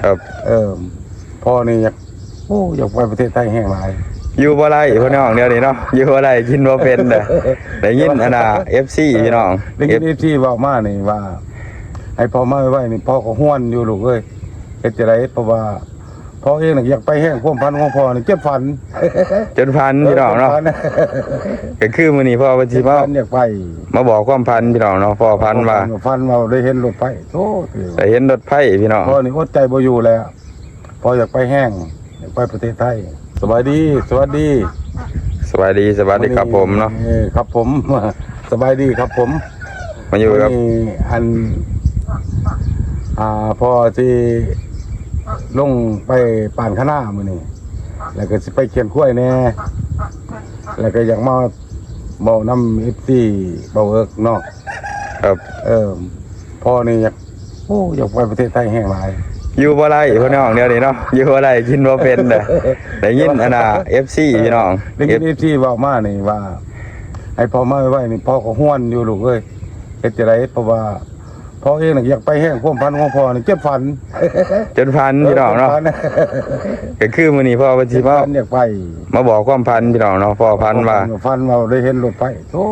ครับพ่อนี่อยากไปประเทศไทยแห้งหลายอยู่บ่ไรพี่น้องเดี๋ยวนี้เนาะอยู่บ่ไรกินบ่เป็นเด้อได้ยินอันน่ะ FC พี่น้อง ได้ยิน FC เว้ามานี่ว่าให้พ่อมาไว้นี่พ่อก็ฮ้วนอยู่ลูกเอ้ยเฮ็ดจังได๋เพราะว่าพ่อเองน่ะอยากไปแห้งความพันของพ่อนี่เจ็บฝันจนพันพี่น้องเนาะก็คือมื้อนี้พ่อว่าสิอยากไปมาบอกความพันพี่น้องเนาะพ่อพันว่าได้เห็นรถไฟโธ่ได้เห็นรถไฟพี่น้องพ่อนี่อดใจบ่อยู่แล้วพ่ออยากไปแห้งอยากไปประเทศไทยสวัสดีครับผมเนาะครับผมสบายดีครับผมมาอยู่ครับอันพอที่ลงไปป่านข้างหน้ามื้อนี้แล้วก็สิไปเขียนข้วยแน่แล้วก็อยากมาเว้านำ FC เว้าเอิกเนาะครับพ่อนี่อยากไปประเทศไทยแห้งหลายอยู่บ่ไรพี่น้องเดี๋ยวนี้เนาะอยู่บ่ไรกินบ่เป็นเด้อได้ยินอันน่ะ FC พี่น้องได้ยิน FC เว้ามานี่ว่าให้พ่อมาไว้นี่พ่อก็ฮ้วนอยู่ลูกเอ้ยเฮ็ดจังได๋เพราะว่าพ่อเองน่ะอยากไปแห้งความพันของพ่อนี่เจ็บฝันจนพันพี่น้องเนาะก็คือมื้อนี้พ่อว่าสิอยากไปมาบอกความพันพี่น้องเนาะพ่อพันว่าได้เห็นรถไฟโธ่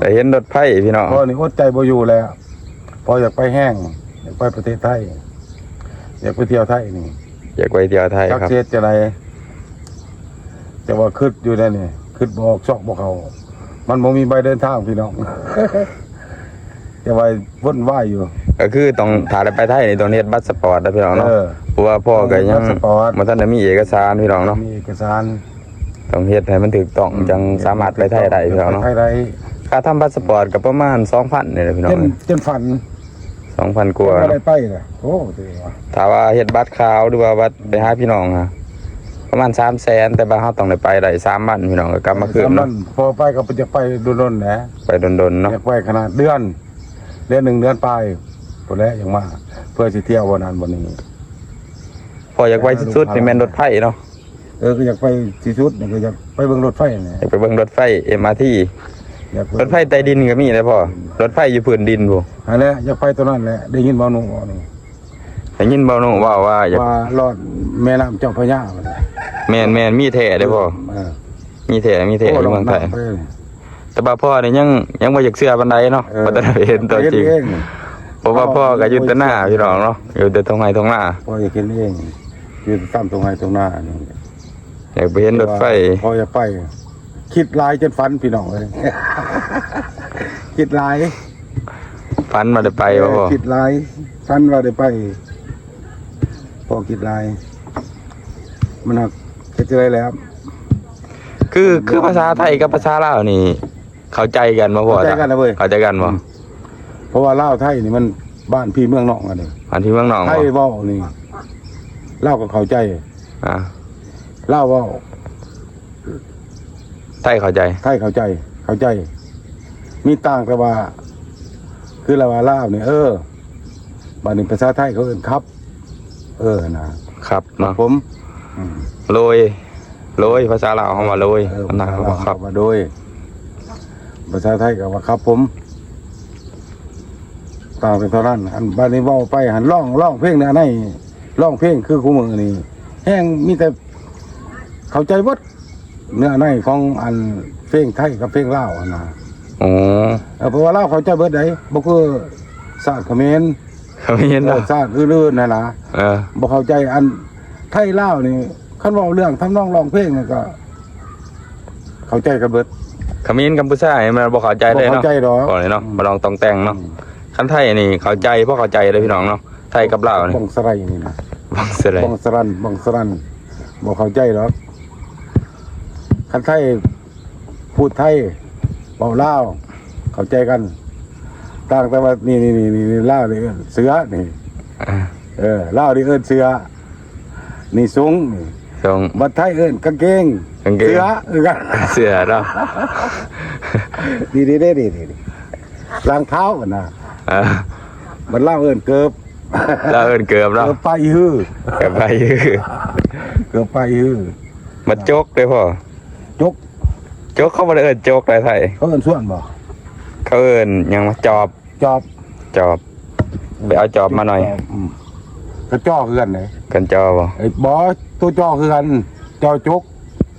ได้เห็นรถไฟพี่น้องพ่อนี่อดใจบ่อยู่แล้วพ่ออยากไปแห้งอยากไปประเทศไทยอยากไปเที่ยวไทยนี่อยากไปเที่ยวไทยครับจักเฮ็ดจังได๋แต่ว่าคิดอยู่นั่นนี่คิดบ่ออกชอกบ่เข้ามันบ่มีใบเดินทางพี่น้องจะไปวนว่ายอยู่ก็คือต้องถ่ายไปไทยนี่ต้องเฮ็ดบัตรสปอร์ตนะพี่น้องเนาะเพราะว่าพ่อก็ยังบ่ทันได้มีเอกสารพี่น้องเนาะมีเอกสารต้องเฮ็ดให้มันถูกต้องจังสามารถไปไทยได้พี่น้องเนาะค่าทำบัตรสปอร์ตก็ประมาณ 2,000 นี่แหละพี่น้องจนฝัน 2,000 กว่าได้ไปน่ะโอ้ถ้าว่าเฮ็ดบัตรขาวหรือว่าบัตรไปหาพี่น้องอะประมาณ 300,000 แต่ว่าเฮาต้องได้ไปได้3 วันพี่น้องก็กลับมาคืนเนาะพอไปก็จะไปดนๆแหละไปดนๆเนาะอยากไปขนาดเดือน1เดือนไปพุ่นแหละอย่างมาเพื่อสิเที่ยววันนั้นวันนี้พออยากไปที่สุดนี่แม่นรถไฟเนาะก็อยากไปที่สุดก็อยากไปเบิ่งรถไฟนี่อยากไปเบิ่งรถไฟ MRT รถไฟใต้ดินก็มีนะพ่อรถไฟอยู่พื้นดินบ่อันนั้นอยากไปตัวนั้นแหละได้ยินบ่หนูนี่ได้ยินบ่หนูว่าอยากลอดแม่น้ำเจ้าพระยาแม่นมีแท้เด้อพ่อมีแท้อยู่เมืองไทยแต่ว่าพ่อนี่ยังบ่อยากเชื่อปานใดเนาะบ่ได้เห็นตัวจริงเพราะว่าพ่อก็อยู่แต่หน้าพี่น้องเนาะอยู่แต่ตรงไหนตรงหน้าพ่ออยากเห็นเองอยู่ตามตรงไหนตรงหน้านี่อยากไปเห็นรถไฟพ่ออยากไปคิดลายจนฝันพี่น้องเลยคิดลายฝันมาได้ไปบ่พ่อคิดลายฝันว่าได้ไปพ่อคิดลายมันจะได้แล้วคือภาษาไทยกับภาษาลาวนี่เข้าใจกันบ่พ่อเข้าใจกันนะเว้ยเข้าใจกันบ่เพราะว่าลาวไทยนี่มันบ้านพี่เมืองนอกกันนี่บ้านพี่เมืองนอกไทยเว้านี่ลาวก็เข้าใจลาวเว้าไทยเข้าใจมีต่างแต่ว่าคือเราว่าลาวนี่บ้านนี้ภาษาไทยเขาเอิ้นครับครับเนาะผมโรยภาษาลาวเฮาว่าโรยภาษาเขาว่าครับว่าโดยภาษาไทยก็ว่าครับผมต่างเป็นเท่านั้นอันบ้านนี้เว้าไปหันร้องเพลงเนี่ยในร้องเพลงคือคู่มือนี่แห้งมีแต่เข้าใจหมดเนื้อในของอันเพลงไทยกับเพลงลาวนะเพราะว่าลาวเข้าใจเบิดได้บ่คือศาสตร์เขมรศาสตร์อื่นๆนั่นล่ะบ่เข้าใจอันไทยลาวนี่คันเว้าเรื่องทำนองร้องเพลงนี่ก็เข้าใจกันเบิดเขมรกัมพูชามันบ่เข้าใจเลยเนาะก่อนเลยเนาะบ่ลองต้องแต่งเนาะคันไทยนี่เข้าใจเพราะเข้าใจเลยพี่น้องเนาะไทยกับลาวนี่บังสไลนี่นะบังสรันบ่เข้าใจหรอกคันไทยพูดไทยเว้าลาวเข้าใจกันต่างแต่ว่านี่ลาวนี่เสือนี่ลาวนี่เสือนี่สูงบัดไทยกางเกงเสือเนาะดีรองเท้ากันนะบัดลาวเกิบเนาะเกิบไปฮื้อมาจกเลยพ่อจกเขาบ่ได้จกได้ไทยเขาส่วนบ่เขายังมาจอบไปเอาจอบมาหน่อย กระจ้อคือกันไหน กันจอบ่ ไอ้บอตัวจ้อคือกันจอจก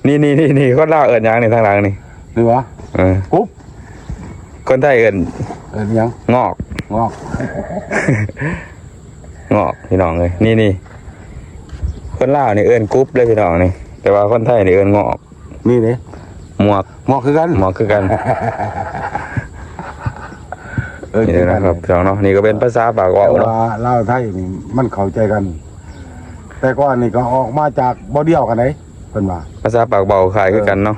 นี่คนลาวเอิ้นหยังนี่ทางหลังนี่ หรือวะ กุ๊บ คนไทยเอิ้น ยัง งอก งอก งอกพี่น้องเลยนี่คนลาวนี่เอิ้นกรุ๊ปเลยพี่น้องนี่แต่ว่าคนไทยนี่เอิ้นงอก นี่เลย หมวก งอกคือกัน หมวกคือกันนี่นะครับพี่น้องเนาะนี่ก็เป็นภาษาปากเว้า แต่ เนาะ ว่าลาวไทยนี่มันเข้าใจกัน แต่ก่อนนี่ก็ออกมาจากบ่เดียวกันไหนเพิ่นว่า ภาษาปากเบาคล้ายคือกันเนาะ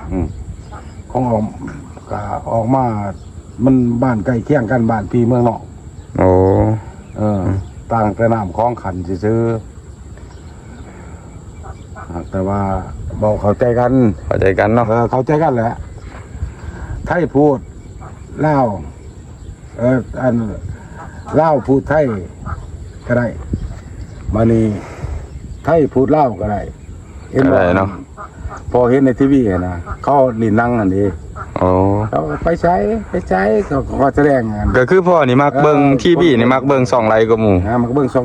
ของออกก็ออกมา มันบ้านใกล้เคียงกันบ้านพี่เมืองนอก โอ้ ต่างแต่น้ำคลองขันซื่อๆแต่ว่าบอกเข้าใจกัน เข้าใจกันเนาะ เข้าใจกันแหละไทยพูดลาวอันลาวพูดไทยก็ได้มานี่ไทยพูดลาวก็ได้เห็นบ่พอเห็นในทีวีนะเขาลินนั่งอันนี้ โอ้ เขาไปใช้เขาแสดงงาน ก็คือพ่อนี่มักเบิ่งทีวีนี่มักเบิ่ง2ไลก็หมู่ มันก็เบิ่ง27 27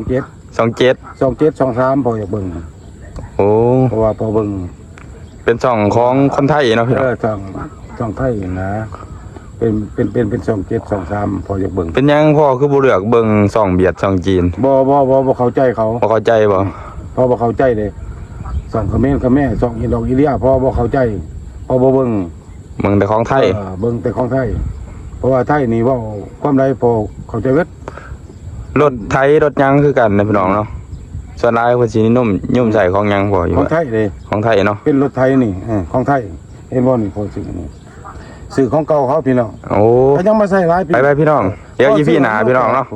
23พออยากเบิ่ง โอ้ เพราะว่าพอเบิ่ง เป็นช่องของคนไทยเนาะพี่น้อง ช่องไทยนะเป็น27 23พออยากเบิ่ง เป็นหยังพ่อคือบ่เลือกเบิ่งช่องเบียดช่องจีน บ่เข้าใจเขา บ่เข้าใจบ่ พอบ่เข้าใจเลยส่องคอมเมนต์กับแม่ส่องอีดอกอีเดียพอบ่เข้าใจพอบ่เบิ่ง เบิ่งแต่ของไทย เบิ่งแต่ของไทยเพราะว่าไทยนี่เว้าความใดพอเข้าใจเบิด รถไทยรถหยังคือกันนะพี่น้องเนาะส่วนหลายเพิ่นสินิยมใส่ของหยังบ่อยู่ ของไทยเลย ของไทยเนาะ เป็นรถไทยนี่ของไทยเห็นบ่นี่พอซื้อนี่ซื้อของเก่าเขาพี่น้อง โอ้ ก็ยังมาใส่หลายปี ไปพี่น้องเดี๋ยวอีพี่หน้าพี่น้องเนาะ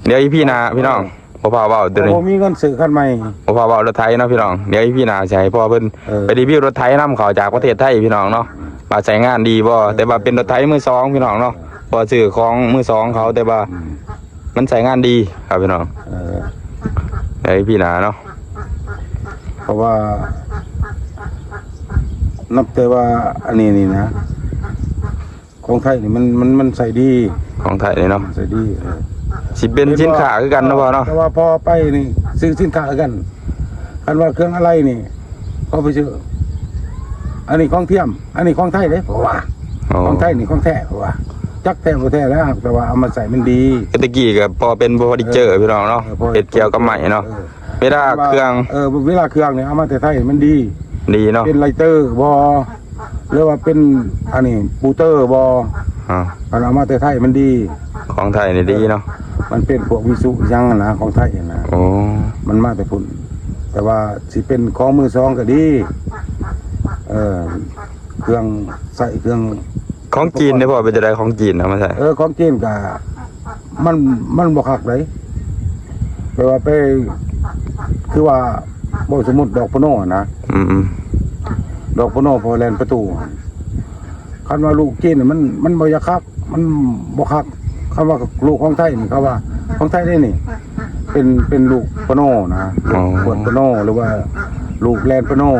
เดี๋ยวอีพี่หน้าพี่น้องบ่พาเว้าตัวนี้ บ่มีเงินซื้อคันใหม่ บ่พาเว้ารถไทยเนาะพี่น้องเดี๋ยวอีพี่หน้าสิให้พ่อเพิ่นไปรีวิวรถไทยนำเข้าจากประเทศไทยพี่น้องเนาะว่าใช้งานดีบ่แต่ว่าเป็นรถไทยมือสองพี่น้องเนาะบ่ซื้อของมือสองเขาแต่ว่ามันใช้งานดีครับพี่น้องเดี๋ยวอีพี่หน้าเนาะ เพราะว่านับแต่ว่าอันนี้นี่นะของไทยนี่มันใส่ดี ของไทยนี่เนาะ ใส่ดี สิเป็นสินค้าคือกันเนาะพ่อเนาะ แต่ว่าพอไปนี่ซื้อสินค้าคือกันคันว่าเครื่องอะไรนี่เขาไปซื้ออันนี้ของเทียม อันนี้ของไทยเด้เพราะว่าของไทยนี่ของแท้เพราะว่าจักแท้บ่แท้แล้วแต่ว่าเอามาใส่มันดี ตะกี้ก็พอเป็นบริเจอร์พี่น้องเนาะเฮ็ดเกี่ยวกับใหม่เนาะเวลาเครื่อง เวลาเครื่องเนี่ยเอามาแต่ไทยมันดี ดีเนาะ เป็นไลเตอร์บอหรือว่าเป็นอันนี้ปูเตอร์บอ อ๋อ เอามาแต่ไทยมันดี ของไทยนี่ดีเนาะ มันเป็นพวกวิสุยังนะของไทยนะ โอ้ มันมาแต่พุ่นแต่ว่าสิเป็นของมือสองก็ดีเครื่องใส่เครื่อง ของจีนเนี่ยพ่อเป็นจะได้ของจีนเอามาใส่ ของจีนก็มันบ่คักเลยแปลว่าไปคือว่าบ่สมมุติดอกพะโน่นะ อืม ดอกพะโน่พอแลนประตูคันว่าลูกจีนน่ะมันบ่อยากคักมันบ่คักคำว่าลูกของไทยนี่เขาว่าของไทยนี่นี่เป็นลูกพะโน่นะขวดพะโน่หรือว่าลูกแลนพะโน่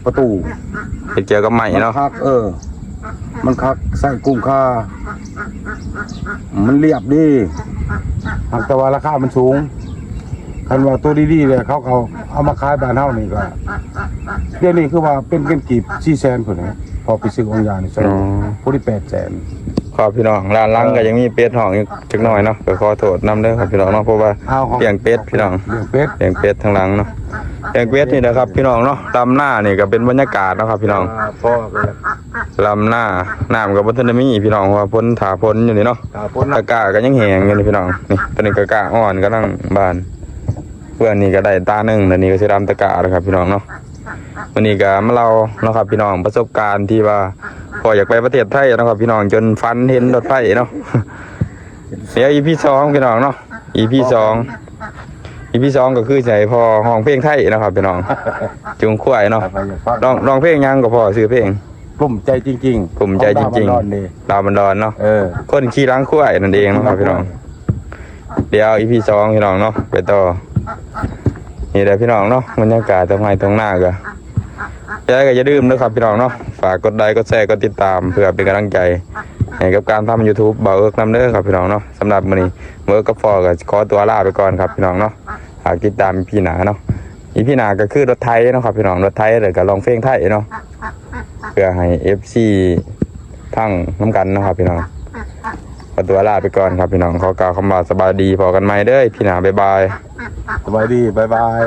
ประตู เฮ็ดเกี่ยวกับใหม่เนาะ คักมันคักใส่กุ้งค่ามันเรียบดีหากแต่ว่าราคามันสูงคันว่าตัวดีๆเลยเขาเอามาขายบ้านเฮานี่ก็เดี๋ยวนี้คือว่าเป็นเงินกีบ400,000พุ่นนะพอไปซื้อองค์ยานี่ใส่ผู้ที่800,000 ครับพี่น้องร้านลังก็ยังมีเป็ดห้องอีกจักหน่อยเนาะก็ขอโทษนํเด้อครับพี่น้องเนาะเพราะว่าเลี้ยงเป็ดพี่น้อง เลี้ยงเป็ด เลี้ยงเป็ดทางหลังเนาะเลี้ยงเป็ดนี่นะครับพี่น้องเนาะลำหน้านี่ก็เป็นบรรยากาศเนาะครับพี่น้อง พ่อไปแล้ว ลำหน้าน้ำก็บ่ทันได้มีพี่น้องเพราะว่าพ้นถาพ้นอยู่นี่เนาะ ตาพ้น ตะกร้าก็ยังแห้งอยู่นี่พี่น้องนี่ตอนนี้ตะกร้าอ่อนกำลังบานเพื่อนนี่ก็ได้ตาหนึงแล้วนี่ก็สิรำตะกร้าแล้วครับพี่น้องเนาะวันนี้ก็มาเล่าเนาะครับพี่น้องประสบการณ์ที่ว่าพออยากไปประเทศไทยเนาะครับพี่น้องจนฝันเห็นรถไฟเนาะ เดี๋ยว EP 2พี่น้องเนาะ EP 2ก็คือใส่พอห้องเพลงไทยเนาะครับพี่น้องจุงขวายเนาะร้องเพลงยังก็พอซื้อเพลง กลุ่มใจจริงๆ กลุ่มใจจริงๆดาวบันดอนเนาะ คนขี่ล้างขวายนั่นเองเนาะครับพี่น้องเดี๋ยว EP 2พี่น้องเนาะไปต่อนี่แหละพี่น้องเนาะบรรยากาศตรงไหนตรงหน้าก็อย่าลืมนะครับพี่น้องเนาะฝากกดไลค์กดแชร์กดติดตามเพื่อเป็นกำลังใจให้กับการทำ YouTube เบาเอิกนำเด้อครับพี่น้องเนาะสำหรับมื้อนี้เมื่อกับฟอก็ขอตัวลาไปก่อนครับพี่น้องเนาะฝ ากติดตามพี่หนาเนาะอีพี่หนาก็คือรถไทยเนาะครับพี่น้องรถไทยเลยก็ลองเพลงไทยเนาะเพื่อให้ FC พังน้ำกันเนาะครับพี่น้องขอตัวลาไปก่อนครับพี่น้องขอกล่าวคำว่าสบายดีพอกันไหมเด้อพี่หนาบ๊ายบาย สบายดีบ๊ายบาย